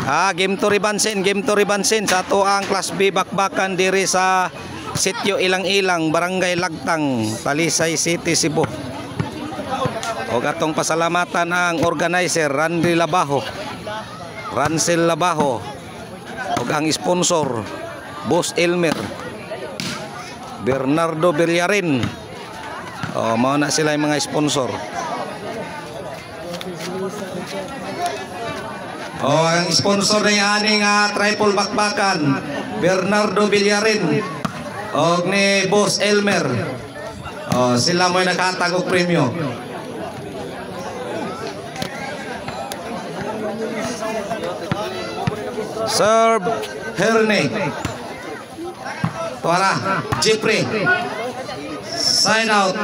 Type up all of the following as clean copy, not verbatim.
Game to ribansin sa tuang Class B bakbakan diri sa Sitio Ilang-Ilang, Barangay Lagtang, Talisay City, Cebu. O atong pasalamatan ang organizer Rancel Labajo, o ang sponsor Boss Elmer, Bernardo Villarin. Mao na sila yung mga sponsor. Ang sponsor na aning triple bakbakan, Bernardo Villarin o ni Boss Elmer. Sila mo'y nakatagog premyo. Serve Herne. Tuara Jeffrey. Side out.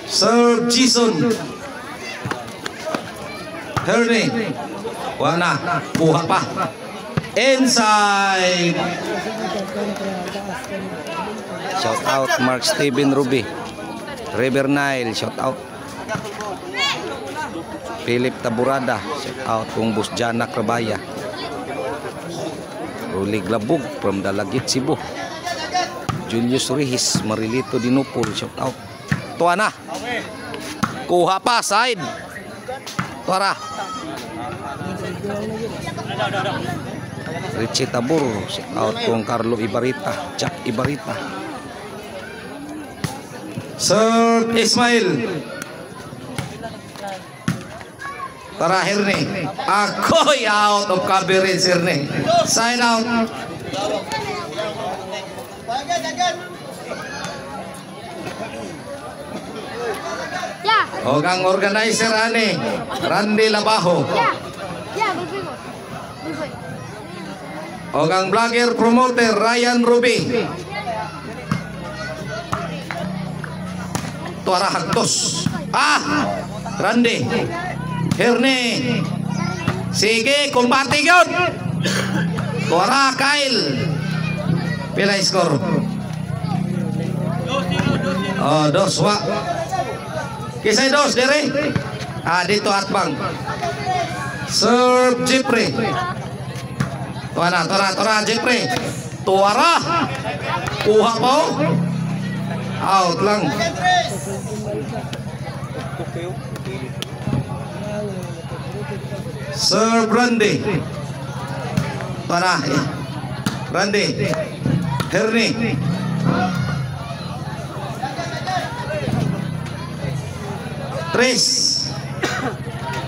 Serve Jason. Herne. Wana, buha pa. Inside. Shout out Mark Steven Ruby. River Nile, shout out. Philip Taburada, shout out kung Bus Jana Krabaya. Ruli Glabug from Dalagit, Cebu. Julius Rihis, Marilito Dinupol, shout out. Tuana. Kuha pa, side. Tuara. Richie Tabur, shout out kung Carlo Ibarita, Jack Ibarita. Sir Ismail. Tara Herne. Ako'y out of coverage Herne. Side out. O ang organizer ani Randy Labajo. O ang vlogger promoter Ryan Ruby. Tuara Hagtos. Randy Herne. Sige, kumbati yun. Tuara Kyle. Pila score? 2-wa. Kisay 2 dire. Dito atbang. Serve Jeffrey. Tuara Jeffrey. Tuara. Kuha po. Out lang. Sir Brandy. Tuara. Brandy. Herne.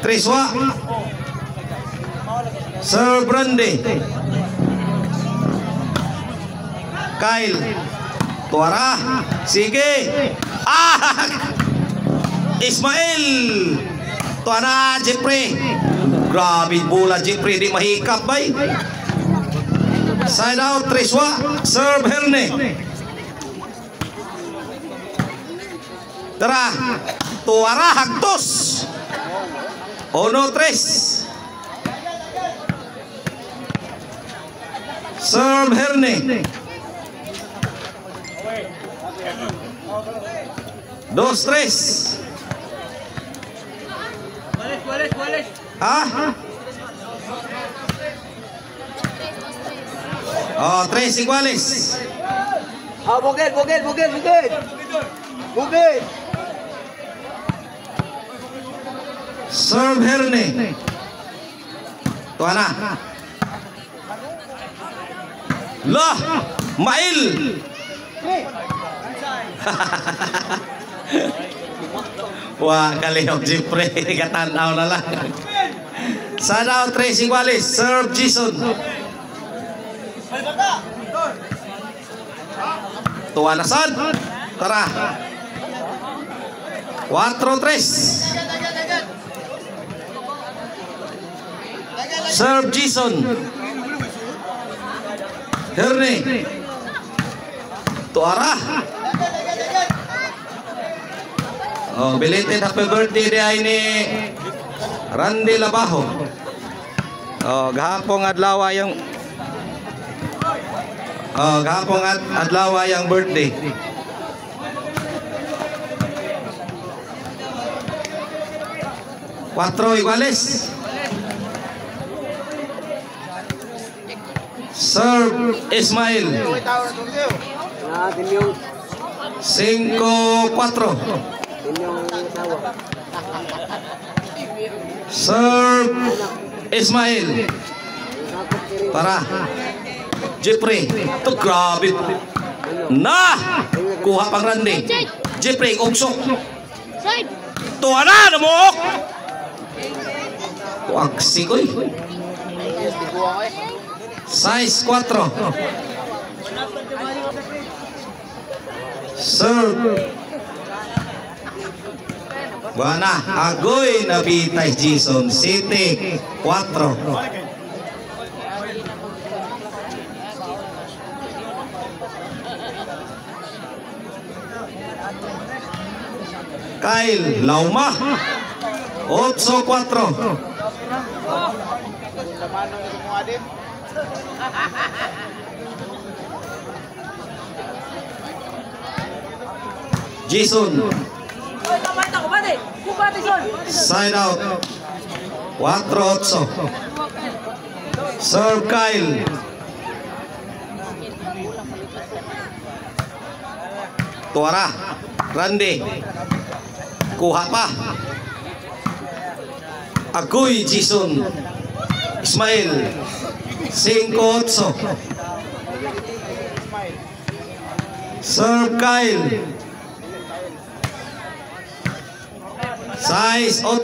Triswa. Sir Brandy. Kyle. Tuara. Sige. Ismail. Tuana Jeffrey. Grabe bola Jeffrey, di mahikap bay. Side out Triswa. Serve Herne. Tara. Tuara Hagtos. 1-3. Serve Herne. 2-3. Oh, 3 iguales. Bugel. Serve Herne. Tuana. Lah, Mail. Wah, kalihok Jeffrey. Katanaw na lang. Sana 3 iguales. Serve Jason. Tuana sad. Tara. 4-3. Serve Jason. Herne. Tuara. Belated happy birthday day ni Randy Labajo. Gahapong adlaw yung birthday. 4 iguales. Serve Ismail. 5-4. Serve Ismail. Tara. Jeffrey. Ito grabe. Nah! Kuha pang Randy. Jeffrey, ugsok. Tuwa na, namuok. Waksi ko eh. Size 4. Serve. Buana, agoy nabitay Jason. City 4. Kyle Lauma 8-4. Jason side out 4-8. Serve Kyle. Tuara Randy. Kuha pa. Agoy Jason. Ismail 5-8. Serve Kyle. Size 8.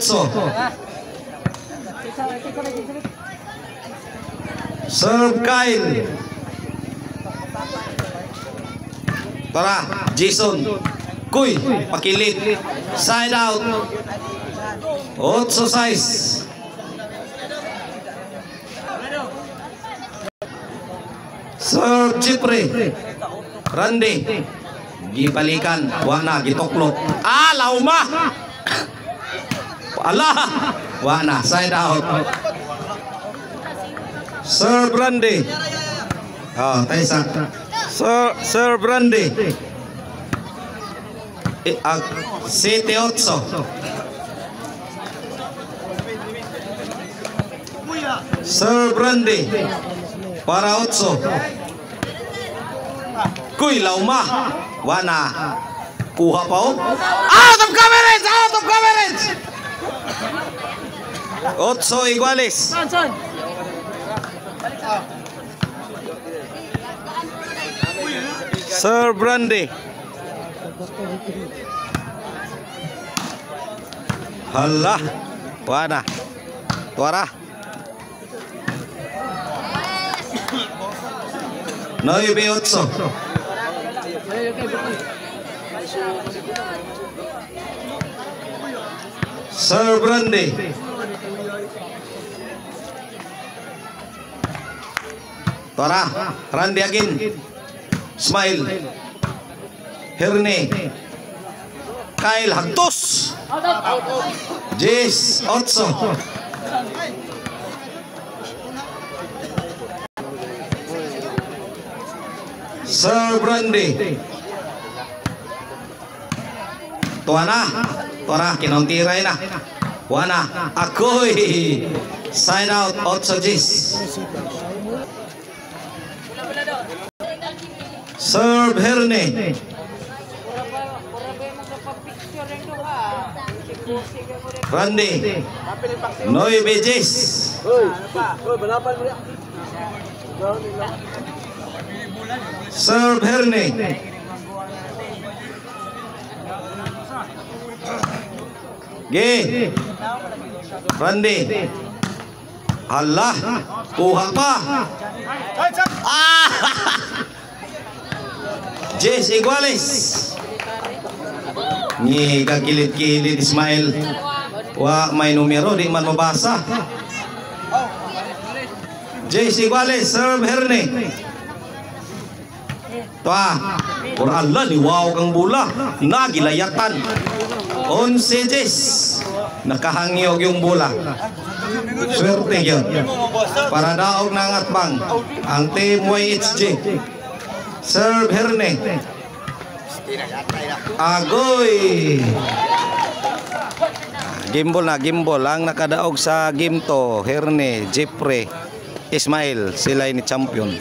Serve Kyle. Tara Jason. Kuy, pakilit. Side out. 8 size. Serve Jeffrey. Randy. Gibalikan. Wana, gituklot. Lauma. Ala. Wana, side out. Serve Randy. Taisa. Serve Randy. 7-8. Serve Randy. Para 8. Kuy Lauma. Wana. Kuha pa oh. Out of coverage! Out of coverage! 8 iguales. Serve Randy. Hala, Wana, Tuara. 9-8. Serve Randy. Tuara, Randy again. Smile. Herne. Kyle Hagtos. Jess 8. Serve Randy. Tuana. Tuara kinontiray na. Wana. Akoy. Sign out 8 Jess. Serve Herne. Randy 9 Jess. Serve Herne. Ge Randy. Allah, kuha pa. Jess iguales. Ni kakilit-kilit Ismail. Wa may numero di man mabasa. Jess iguales. Serve Herne. Toa. Por Allah ni wow kang bula. Nagilayatan. 11 Jess. Nakahangyog yung bola. Swerte yun. Para daog ng atbang ang team YHG. Serve Herne. Agoy. Gimbal na, gimbal. Ang nakadaog sa game to, Herne, Jeffrey, Ismail, sila ni champion.